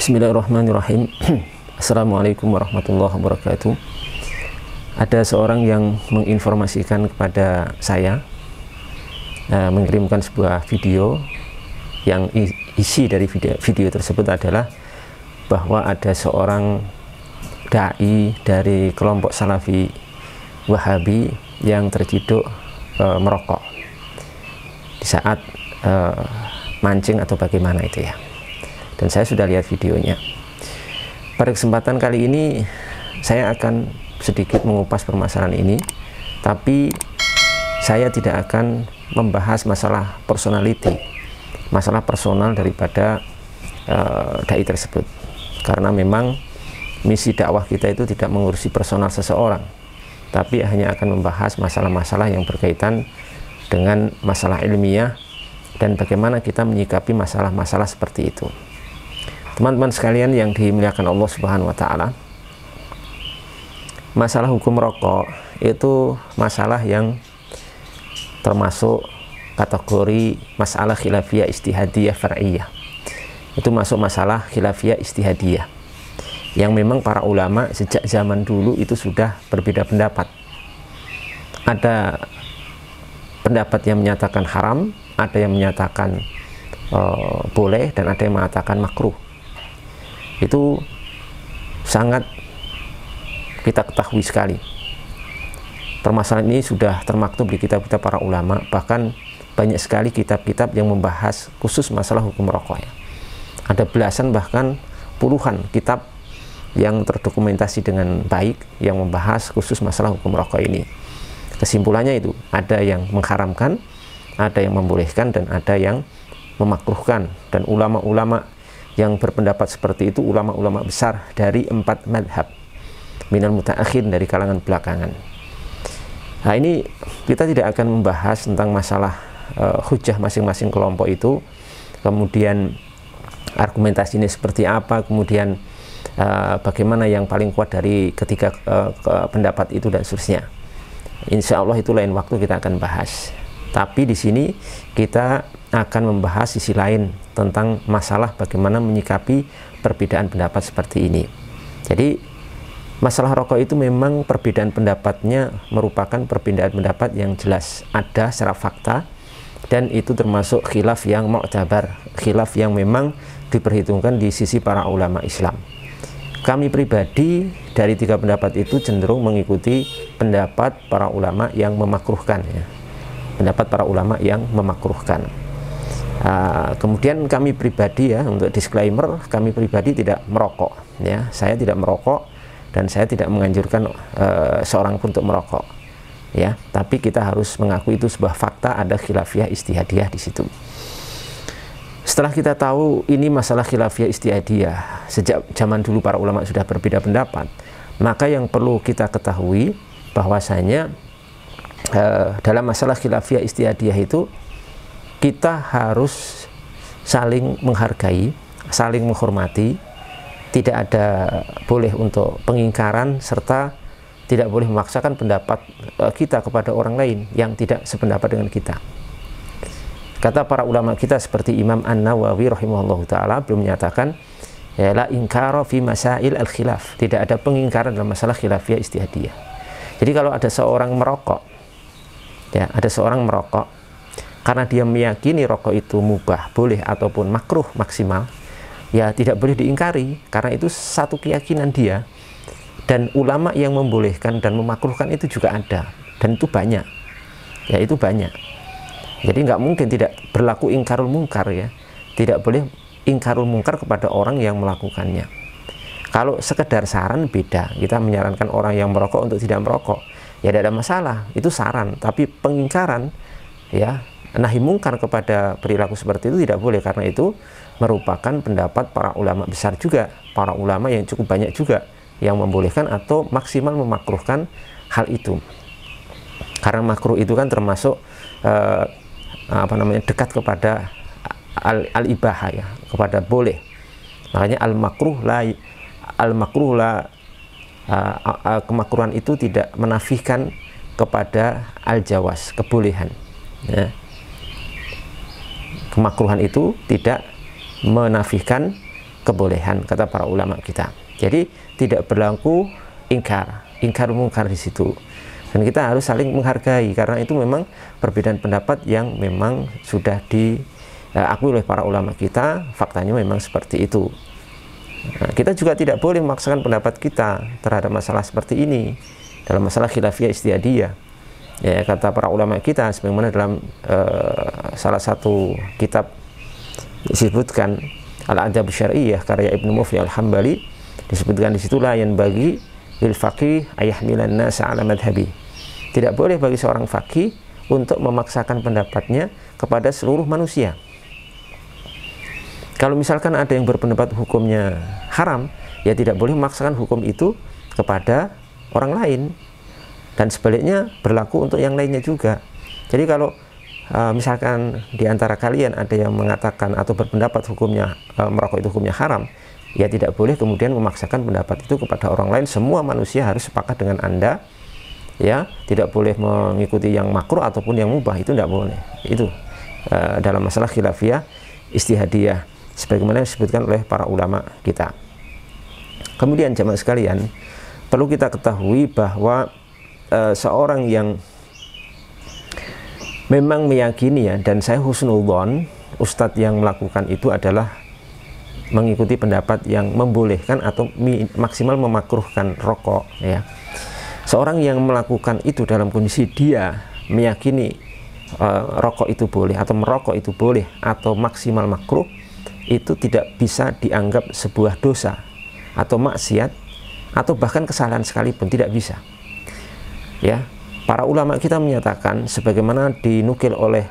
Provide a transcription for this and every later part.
Bismillahirrahmanirrahim. Assalamualaikum warahmatullahi wabarakatuh. Ada seorang yang menginformasikan kepada saya, mengirimkan sebuah video yang isi dari video tersebut adalah bahwa ada seorang dai dari kelompok Salafi Wahabi yang terciduk merokok di saat mancing atau bagaimana itu ya. Dan saya sudah lihat videonya. Pada kesempatan kali ini saya akan sedikit mengupas permasalahan ini, tapi saya tidak akan membahas masalah personality, masalah personal daripada dai tersebut, karena memang misi dakwah kita itu tidak mengurusi personal seseorang, tapi hanya akan membahas masalah-masalah yang berkaitan dengan masalah ilmiah dan bagaimana kita menyikapi masalah-masalah seperti itu. Teman-teman sekalian yang dimuliakan Allah Subhanahu wa Ta'ala, masalah hukum rokok itu masalah yang termasuk kategori masalah khilafiyah istihadiyah far'iyah. Itu masuk masalah khilafiyah istihadiyah yang memang para ulama sejak zaman dulu itu sudah berbeda pendapat. Ada pendapat yang menyatakan haram, ada yang menyatakan boleh, dan ada yang mengatakan makruh. Itu sangat kita ketahui sekali. Permasalahan ini sudah termaktub di kitab-kitab para ulama, bahkan banyak sekali kitab-kitab yang membahas khusus masalah hukum rokok ya. Ada belasan bahkan puluhan kitab yang terdokumentasi dengan baik yang membahas khusus masalah hukum rokok ini. Kesimpulannya itu ada yang mengharamkan, ada yang membolehkan, dan ada yang memakruhkan. Dan ulama-ulama yang berpendapat seperti itu ulama-ulama besar dari 4 madhab minal muta'akhir, dari kalangan belakangan. Nah, ini kita tidak akan membahas tentang masalah hujah masing-masing kelompok itu, kemudian argumentasinya seperti apa, kemudian bagaimana yang paling kuat dari ketiga pendapat itu, dan seterusnya. Insya Allah itu lain waktu kita akan bahas. Tapi di sini kita akan membahas sisi lain tentang masalah bagaimana menyikapi perbedaan pendapat seperti ini. Jadi masalah rokok itu memang perbedaan pendapatnya merupakan perbedaan pendapat yang jelas ada secara fakta, dan itu termasuk khilaf yang mu'tabar, khilaf yang memang diperhitungkan di sisi para ulama Islam. Kami pribadi dari 3 pendapat itu cenderung mengikuti pendapat para ulama yang memakruhkan ya. Pendapat para ulama yang memakruhkan. Kemudian kami pribadi ya, untuk disclaimer, kami pribadi tidak merokok ya. Saya tidak merokok dan saya tidak menganjurkan seorang pun untuk merokok ya. Tapi kita harus mengakui itu sebuah fakta, ada khilafiyah istihadiyah di situ. Setelah kita tahu ini masalah khilafiyah istihadiyah, sejak zaman dulu para ulama sudah berbeda pendapat, maka yang perlu kita ketahui bahwasanya dalam masalah khilafiyah istihadiyah itu kita harus saling menghargai, saling menghormati, tidak ada boleh untuk pengingkaran, serta tidak boleh memaksakan pendapat kita kepada orang lain yang tidak sependapat dengan kita. Kata para ulama kita seperti Imam An-Nawawi rahimahullah ta'ala belum menyatakan ya, la inkara fi masail al-khilaf, tidak ada pengingkaran dalam masalah khilafiyah istihadiyah. Jadi kalau ada seorang merokok ya, ada seorang merokok karena dia meyakini rokok itu mubah, boleh ataupun makruh maksimal, ya tidak boleh diingkari, karena itu satu keyakinan dia. Dan ulama yang membolehkan dan memakruhkan itu juga ada, dan itu banyak ya, itu banyak. Jadi nggak mungkin tidak berlaku ingkarul mungkar ya, tidak boleh ingkarul mungkar kepada orang yang melakukannya. Kalau sekedar saran beda, kita menyarankan orang yang merokok untuk tidak merokok, ya tidak ada masalah, itu saran. Tapi pengingkaran ya, nahi mungkar kepada perilaku seperti itu tidak boleh, karena itu merupakan pendapat para ulama besar juga, para ulama yang cukup banyak juga yang membolehkan atau maksimal memakruhkan hal itu. Karena makruh itu kan termasuk dekat kepada al-ibahah ya, kepada boleh. Makanya al-makruh la kemakruhan itu tidak menafikan kepada al-jawaz, kebolehan ya. Kemakruhan itu tidak menafikan kebolehan, kata para ulama kita. Jadi tidak berlaku ingkar mungkar di situ. Dan kita harus saling menghargai, karena itu memang perbedaan pendapat yang memang sudah diakui oleh para ulama kita, faktanya memang seperti itu. Nah, kita juga tidak boleh memaksakan pendapat kita terhadap masalah seperti ini, dalam masalah khilafiyah ijtihadiyah. Ya, kata para ulama kita, sebagaimana dalam salah satu kitab disebutkan Al-Adab Syar'iyyah karya Ibnu Muflih Al-Hambali, disebutkan di situ la yanbaghi lil faqih ayahmilan nasa ala madhhabi. Tidak boleh bagi seorang faqih untuk memaksakan pendapatnya kepada seluruh manusia. Kalau misalkan ada yang berpendapat hukumnya haram, ya tidak boleh memaksakan hukum itu kepada orang lain. Dan sebaliknya berlaku untuk yang lainnya juga. Jadi kalau misalkan di antara kalian ada yang mengatakan atau berpendapat hukumnya merokok itu hukumnya haram, ya tidak boleh kemudian memaksakan pendapat itu kepada orang lain. Semua manusia harus sepakat dengan Anda. Ya, tidak boleh mengikuti yang makruh ataupun yang mubah, itu tidak boleh. Itu dalam masalah khilafiyah ijtihadiyah sebagaimana disebutkan oleh para ulama kita. Kemudian jamaah sekalian, perlu kita ketahui bahwa seorang yang memang meyakini, ya, dan saya husnudzon ustadz yang melakukan itu adalah mengikuti pendapat yang membolehkan atau maksimal memakruhkan rokok, ya. Seorang yang melakukan itu dalam kondisi dia meyakini rokok itu boleh atau merokok itu boleh atau maksimal makruh, itu tidak bisa dianggap sebuah dosa atau maksiat atau bahkan kesalahan sekalipun, tidak bisa. Ya, para ulama kita menyatakan sebagaimana dinukil oleh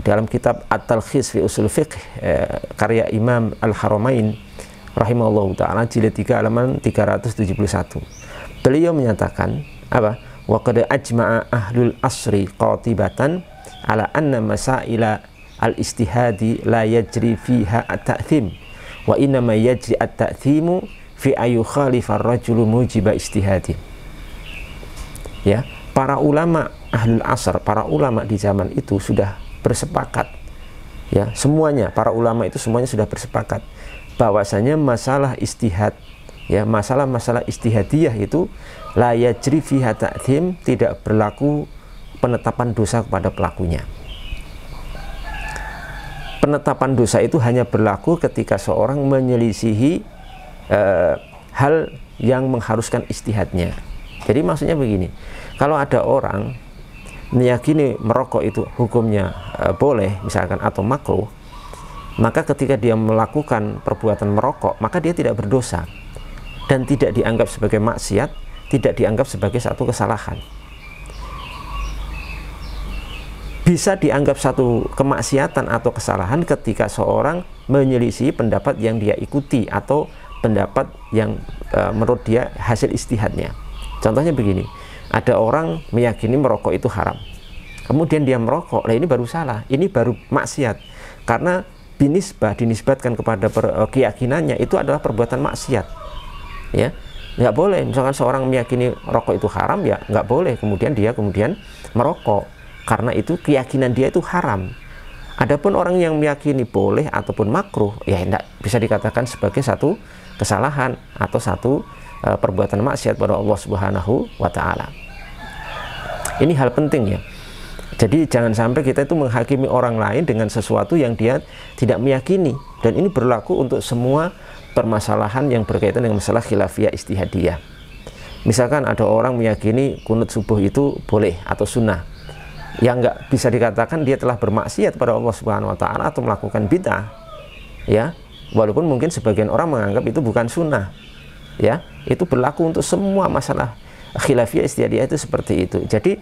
dalam kitab At-Talkhis fi Ushul Fiqh karya Imam Al-Haramain rahimahullahu taala jilid 3 halaman 371. Beliau menyatakan apa? Wa qad ajma'a ahlul asri qatibatan ala anna masaila al-istihadi la yajri fiha at-ta'thim wa inna ma yajri at-ta'thimu fi ayu khalifa ar-rajulu mujiba istihadi. Ya, para ulama ahlul asr, para ulama di zaman itu sudah bersepakat, ya, semuanya para ulama itu semuanya sudah bersepakat bahwasanya masalah istihad, ya, masalah-masalah istihadiyah itu la yajri fiha ta'thim, tidak berlaku penetapan dosa kepada pelakunya. Penetapan dosa itu hanya berlaku ketika seorang menyelisihi hal yang mengharuskan istihadnya. Jadi maksudnya begini, kalau ada orang meyakini merokok itu hukumnya boleh misalkan atau makruh, maka ketika dia melakukan perbuatan merokok, maka dia tidak berdosa dan tidak dianggap sebagai maksiat, tidak dianggap sebagai satu kesalahan. Bisa dianggap satu kemaksiatan atau kesalahan ketika seorang menyelisih pendapat yang dia ikuti atau pendapat yang menurut dia hasil istihadnya. Contohnya begini, ada orang meyakini merokok itu haram, kemudian dia merokok, lah ini baru salah, ini baru maksiat, karena dinisbatkan kepada keyakinannya itu adalah perbuatan maksiat. Ya, nggak boleh. Misalkan seorang meyakini rokok itu haram, ya nggak boleh kemudian dia merokok, karena itu keyakinan dia itu haram. Adapun orang yang meyakini boleh ataupun makruh, ya tidak bisa dikatakan sebagai satu kesalahan atau satu perbuatan maksiat pada Allah Subhanahu wa Ta'ala. Ini hal penting, ya. Jadi jangan sampai kita itu menghakimi orang lain dengan sesuatu yang dia tidak meyakini, dan ini berlaku untuk semua permasalahan yang berkaitan dengan masalah khilafiyah ijtihadiyah. Misalkan ada orang meyakini kunut subuh itu boleh atau sunnah, yang nggak bisa dikatakan dia telah bermaksiat pada Allah Subhanahu wa Ta'ala atau melakukan bid'ah, ya, walaupun mungkin sebagian orang menganggap itu bukan sunnah, ya. Itu berlaku untuk semua masalah khilafiyah ijtihadiyah itu seperti itu. Jadi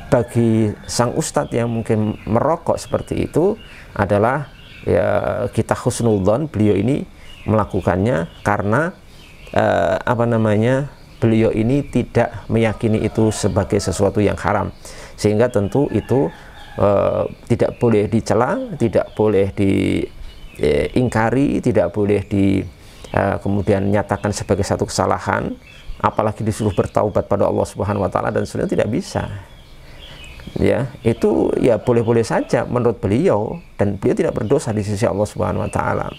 bagi sang ustadz yang mungkin merokok seperti itu adalah, ya, kita husnudzon beliau ini melakukannya karena beliau ini tidak meyakini itu sebagai sesuatu yang haram, sehingga tentu itu tidak boleh dicela, tidak boleh diingkari, tidak boleh kemudian nyatakan sebagai satu kesalahan, apalagi disuruh bertaubat pada Allah Subhanahu wa Ta'ala, dan sebenarnya tidak bisa. Ya, itu ya boleh-boleh saja menurut beliau, dan beliau tidak berdosa di sisi Allah Subhanahu wa Ta'ala.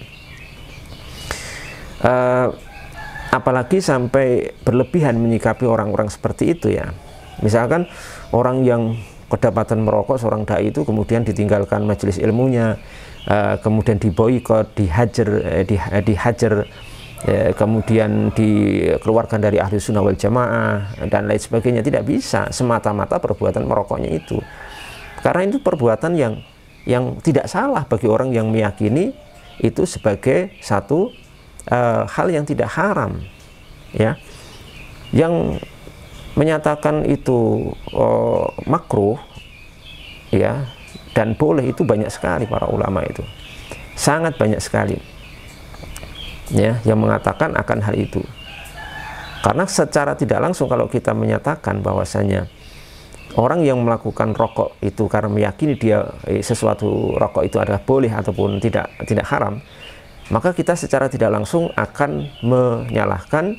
apalagi sampai berlebihan menyikapi orang-orang seperti itu ya. Misalkan orang yang kedapatan merokok, seorang dai itu kemudian ditinggalkan majelis ilmunya, kemudian diboikot, dihajar, kemudian dikeluarkan dari ahli sunnah wal jamaah dan lain sebagainya. Tidak bisa semata-mata perbuatan merokoknya itu, karena itu perbuatan yang tidak salah bagi orang yang meyakini itu sebagai satu hal yang tidak haram ya. Yang menyatakan itu makruh ya dan boleh itu banyak sekali para ulama, itu sangat banyak sekali ya yang mengatakan akan hal itu. Karena secara tidak langsung kalau kita menyatakan bahwasanya orang yang melakukan rokok itu karena meyakini dia sesuatu rokok itu adalah boleh ataupun tidak haram, maka kita secara tidak langsung akan menyalahkan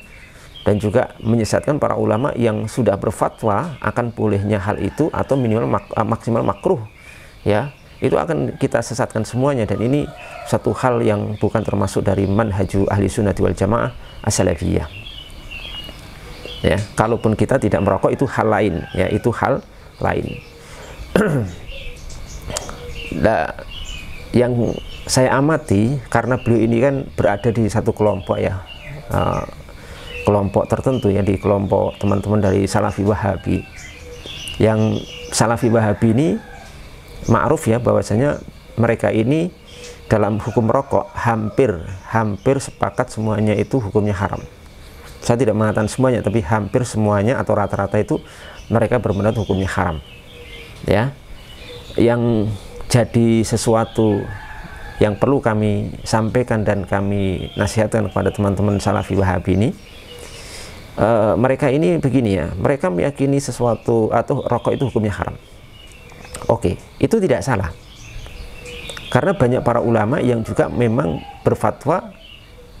dan juga menyesatkan para ulama yang sudah berfatwa akan bolehnya hal itu atau minimal maksimal makruh ya. Itu akan kita sesatkan semuanya, dan ini satu hal yang bukan termasuk dari manhaju ahli sunnati wal jamaah as-salafiyah ya. Kalaupun kita tidak merokok itu hal lain ya, itu hal lain. Nah, yang saya amati karena beliau ini kan berada di satu kelompok ya, kelompok tertentu ya, di kelompok teman-teman dari Salafi Wahabi. Yang Salafi Wahabi ini ma'ruf ya bahwasanya mereka ini dalam hukum rokok hampir sepakat semuanya itu hukumnya haram. Saya tidak mengatakan semuanya, tapi hampir semuanya atau rata-rata itu mereka berpendapat hukumnya haram ya. Yang jadi sesuatu yang perlu kami sampaikan dan kami nasihatkan kepada teman-teman Salafi Wahabi ini, mereka ini begini ya, mereka meyakini sesuatu atau rokok itu hukumnya haram. Oke, itu tidak salah, karena banyak para ulama yang juga memang berfatwa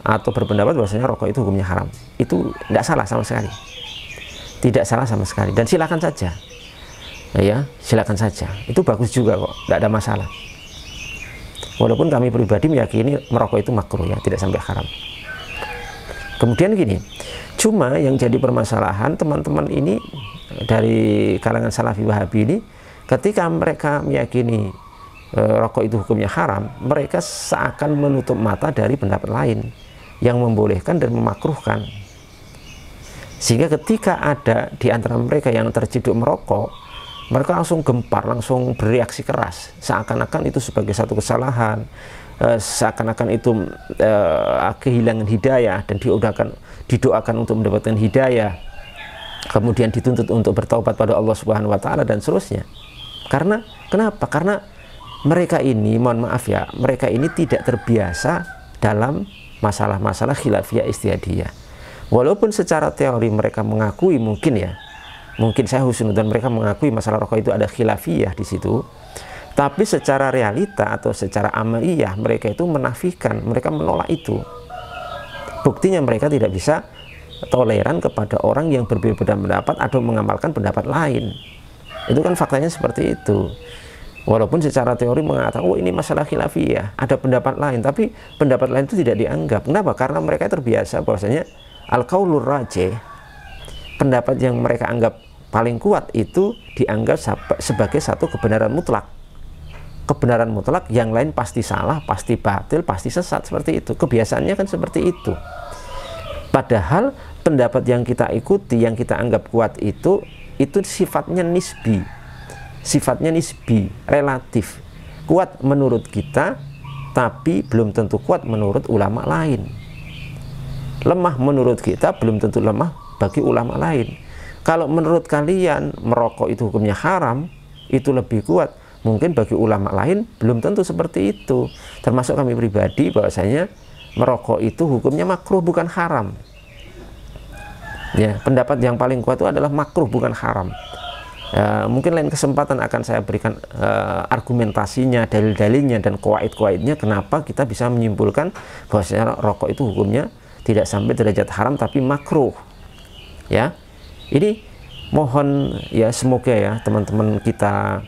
atau berpendapat bahwasanya rokok itu hukumnya haram. Itu tidak salah sama sekali, tidak salah sama sekali, dan silakan saja ya, silakan saja, itu bagus juga kok, tidak ada masalah. Walaupun kami pribadi meyakini merokok itu makruh ya, tidak sampai haram. Kemudian gini, cuma yang jadi permasalahan teman-teman ini dari kalangan Salafi Wahabi ini, ketika mereka meyakini rokok itu hukumnya haram, mereka seakan menutup mata dari pendapat lain yang membolehkan dan memakruhkan. Sehingga ketika ada di antara mereka yang terciduk merokok, mereka langsung gempar, langsung bereaksi keras, seakan-akan itu sebagai satu kesalahan, seakan-akan itu kehilangan hidayah, dan didoakan untuk mendapatkan hidayah, kemudian dituntut untuk bertaubat pada Allah Subhanahu wa Ta'ala dan seterusnya. Karena kenapa? Karena mereka ini, mohon maaf ya, mereka ini tidak terbiasa dalam masalah-masalah khilafiyah ijtihadiyah. Walaupun secara teori mereka mengakui, mungkin saya husnudzon, mereka mengakui masalah rokok itu ada khilafiyah di situ, tapi secara realita atau secara amaliyah mereka itu menafikan, mereka menolak itu. Buktinya mereka tidak bisa toleran kepada orang yang berbeda pendapat atau mengamalkan pendapat lain. Itu kan faktanya seperti itu. Walaupun secara teori mengatakan, oh ini masalah khilafiyah, ada pendapat lain, tapi pendapat lain itu tidak dianggap. Kenapa? Karena mereka terbiasa bahwasanya al-qaulur rajih, pendapat yang mereka anggap paling kuat itu dianggap sebagai satu kebenaran mutlak. Kebenaran mutlak, yang lain pasti salah, pasti batil, pasti sesat, seperti itu. Kebiasaannya kan seperti itu. Padahal pendapat yang kita ikuti, yang kita anggap kuat itu sifatnya nisbi. Sifatnya nisbi, relatif. Kuat menurut kita, tapi belum tentu kuat menurut ulama lain. Lemah menurut kita, belum tentu lemah bagi ulama lain. Kalau menurut kalian merokok itu hukumnya haram, itu lebih kuat, mungkin bagi ulama lain belum tentu seperti itu. Termasuk kami pribadi, bahwasanya merokok itu hukumnya makruh bukan haram. Ya, pendapat yang paling kuat itu adalah makruh bukan haram. Mungkin lain kesempatan akan saya berikan argumentasinya, dalil-dalilnya, dan kuwaid-kuwaidnya kenapa kita bisa menyimpulkan bahwasanya rokok itu hukumnya tidak sampai derajat haram tapi makruh. Ya, ini mohon ya, semoga ya teman-teman kita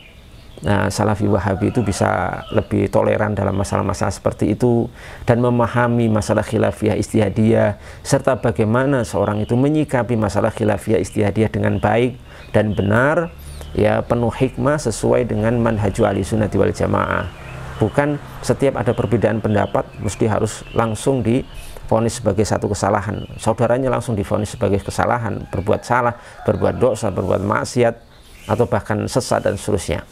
Salafi Wahabi itu bisa lebih toleran dalam masalah-masalah seperti itu dan memahami masalah khilafiyah ijtihadiyah serta bagaimana seorang itu menyikapi masalah khilafiyah ijtihadiyah dengan baik dan benar, ya, penuh hikmah sesuai dengan manhaju ahlussunnati wal jamaah. Bukan setiap ada perbedaan pendapat mesti harus langsung divonis sebagai satu kesalahan, saudaranya langsung divonis sebagai kesalahan, berbuat salah, berbuat dosa, berbuat maksiat atau bahkan sesat dan seterusnya.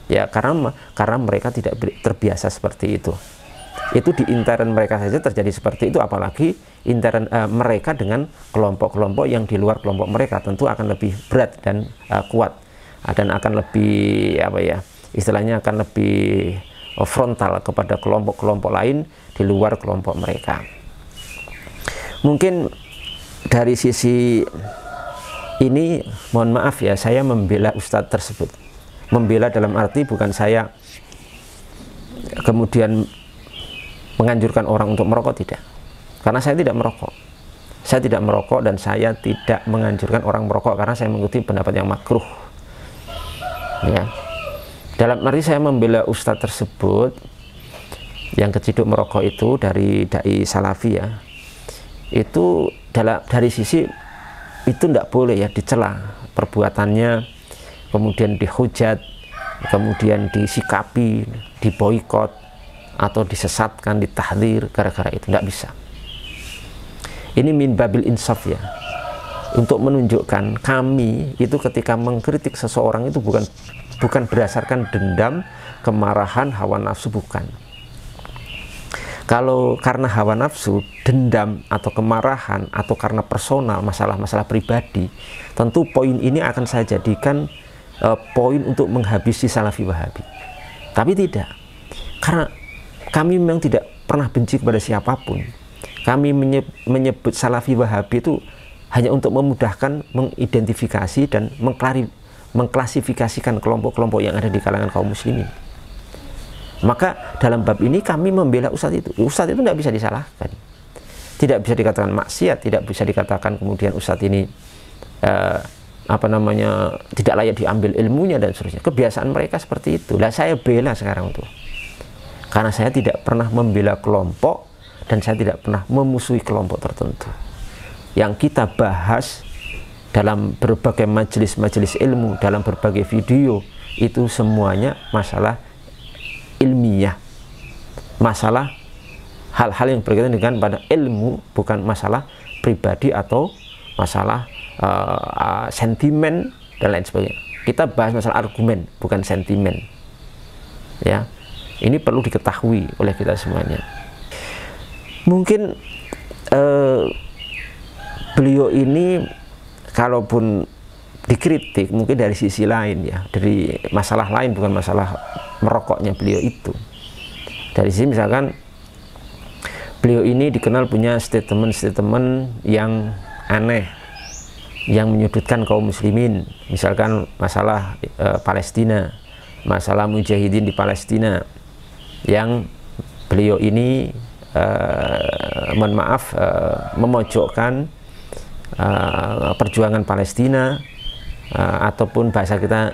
Ya, karena mereka tidak terbiasa seperti itu. Itu di intern mereka saja terjadi seperti itu, apalagi intern mereka dengan kelompok-kelompok yang di luar kelompok mereka, tentu akan lebih berat dan kuat, dan akan lebih istilahnya akan lebih frontal kepada kelompok-kelompok lain di luar kelompok mereka. Mungkin dari sisi ini, mohon maaf ya, saya membela ustadz tersebut. Membela dalam arti bukan saya kemudian menganjurkan orang untuk merokok, tidak. Karena saya tidak merokok. Saya tidak merokok dan saya tidak menganjurkan orang merokok karena saya mengikuti pendapat yang makruh. Ya. Dalam arti saya membela ustadz tersebut yang keciduk merokok itu dari dai salafi, ya. Itu dari sisi itu tidak boleh ya dicela perbuatannya, kemudian dihujat, kemudian disikapi, diboikot, atau disesatkan, ditahdzir gara-gara itu. Tidak bisa. Ini min babil insaf, ya, untuk menunjukkan kami itu ketika mengkritik seseorang itu bukan berdasarkan dendam, kemarahan, hawa nafsu, bukan. Kalau karena hawa nafsu, dendam, atau kemarahan, atau karena personal, masalah-masalah pribadi, tentu poin ini akan saya jadikan poin untuk menghabisi Salafi Wahabi. Tapi tidak, karena kami memang tidak pernah benci kepada siapapun. Kami menyebut Salafi Wahabi itu hanya untuk memudahkan mengidentifikasi dan mengklasifikasikan kelompok-kelompok yang ada di kalangan kaum muslimin. Maka dalam bab ini kami membela ustadz itu. Ustadz itu tidak bisa disalahkan, tidak bisa dikatakan maksiat, tidak bisa dikatakan kemudian ustadz ini tidak layak diambil ilmunya dan seterusnya. Kebiasaan mereka seperti itu. Lah saya bela sekarang tuh, karena saya tidak pernah membela kelompok dan saya tidak pernah memusuhi kelompok tertentu. Yang kita bahas dalam berbagai majelis-majelis ilmu, dalam berbagai video, itu semuanya masalah ilmiah, masalah hal-hal yang berkaitan dengan pada ilmu, bukan masalah pribadi atau masalah sentimen dan lain sebagainya. Kita bahas masalah argumen, bukan sentimen. Ya, ini perlu diketahui oleh kita semuanya. Mungkin beliau ini kalaupun dikritik mungkin dari sisi lain, ya, dari masalah lain, bukan masalah merokoknya beliau itu. Dari sisi misalkan beliau ini dikenal punya statement-statement yang aneh, yang menyudutkan kaum muslimin, misalkan masalah Palestina, masalah mujahidin di Palestina, yang beliau ini mohon maaf memojokkan perjuangan Palestina, ataupun bahasa kita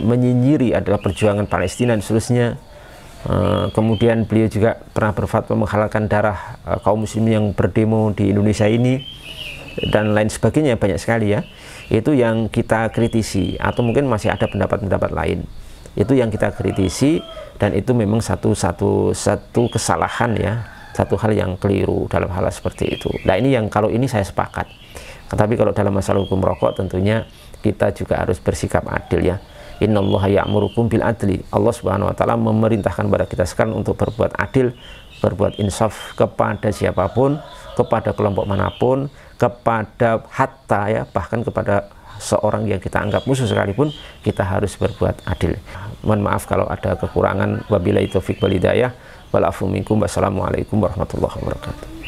menyinyiri adalah perjuangan Palestina dan seterusnya. Kemudian beliau juga pernah berfatwa menghalalkan darah kaum muslimin yang berdemo di Indonesia ini dan lain sebagainya, banyak sekali, ya. Itu yang kita kritisi, atau mungkin masih ada pendapat-pendapat lain. Itu yang kita kritisi, dan itu memang satu kesalahan, ya, satu hal yang keliru dalam hal seperti itu. Nah, ini yang kalau ini saya sepakat. Tetapi kalau dalam masalah hukum rokok tentunya kita juga harus bersikap adil, ya. Innallaha ya'murukum bil adli. Allah Subhanahu wa taala memerintahkan kepada kita sekarang untuk berbuat adil, berbuat insaf kepada siapapun, kepada kelompok manapun, kepada hatta, ya, bahkan kepada seorang yang kita anggap musuh sekalipun, kita harus berbuat adil. Mohon maaf kalau ada kekurangan. Wabillahi taufiq wal hidayah. Wal afu minkum. Wassalamualaikum warahmatullahi wabarakatuh.